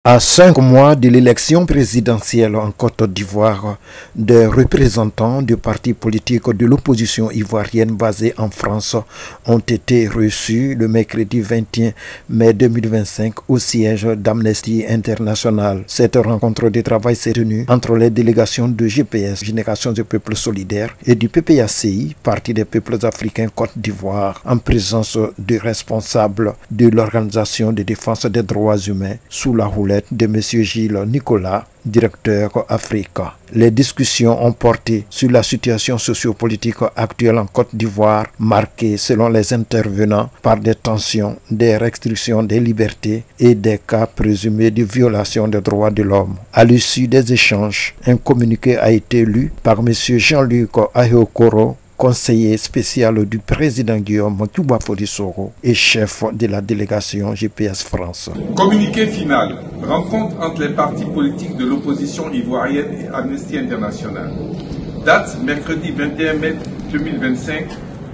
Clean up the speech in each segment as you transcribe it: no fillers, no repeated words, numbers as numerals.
À 5 mois de l'élection présidentielle en Côte d'Ivoire, des représentants de partis politiques de l'opposition ivoirienne basés en France ont été reçus le mercredi 21 mai 2025 au siège d'Amnesty International. Cette rencontre de travail s'est tenue entre les délégations de GPS, Génération des Peuples Solidaires, et du PPACI, Parti des Peuples Africains Côte d'Ivoire, en présence de responsables de l'Organisation de défense des droits humains sous la houlette de M. Gilles Nicolas, directeur Africa. Les discussions ont porté sur la situation sociopolitique actuelle en Côte d'Ivoire, marquée, selon les intervenants, par des tensions, des restrictions des libertés et des cas présumés de violation des droits de l'homme. À l'issue des échanges, un communiqué a été lu par M. Jean-Luc Aheokoro, conseiller spécial du président Guillaume Touba-Fodissoro et chef de la délégation GPS France. Communiqué final. Rencontre entre les partis politiques de l'opposition ivoirienne et Amnesty International. Date mercredi 21 mai 2025.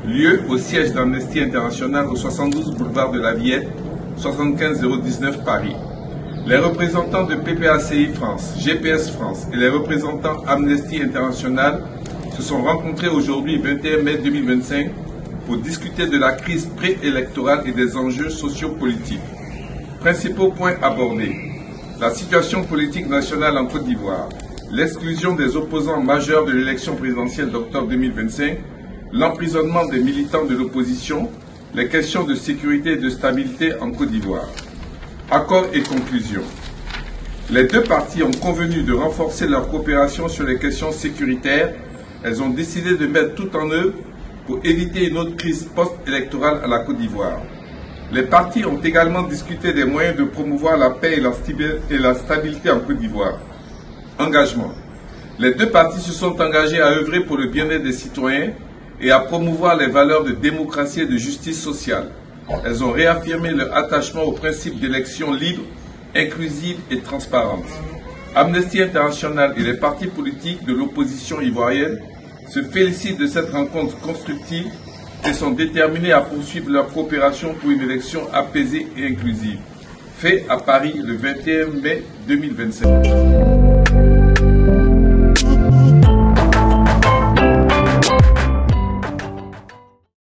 Lieu au siège d'Amnesty International au 72 boulevard de la Villette, 75 019 Paris. Les représentants de PPACI France, GPS France et les représentants Amnesty International se sont rencontrés aujourd'hui 21 mai 2025 pour discuter de la crise préélectorale et des enjeux sociopolitiques. Principaux points abordés: la situation politique nationale en Côte d'Ivoire, l'exclusion des opposants majeurs de l'élection présidentielle d'octobre 2025, l'emprisonnement des militants de l'opposition, les questions de sécurité et de stabilité en Côte d'Ivoire. Accords et conclusions. Les deux parties ont convenu de renforcer leur coopération sur les questions sécuritaires. Elles ont décidé de mettre tout en œuvre pour éviter une autre crise post-électorale à la Côte d'Ivoire. Les partis ont également discuté des moyens de promouvoir la paix et la stabilité en Côte d'Ivoire. Engagement. Les deux partis se sont engagés à œuvrer pour le bien-être des citoyens et à promouvoir les valeurs de démocratie et de justice sociale. Elles ont réaffirmé leur attachement au principe d'élections libres, inclusives et transparentes. Amnesty International et les partis politiques de l'opposition ivoirienne se félicitent de cette rencontre constructive et sont déterminés à poursuivre leur coopération pour une élection apaisée et inclusive. Fait à Paris le 21 mai 2025.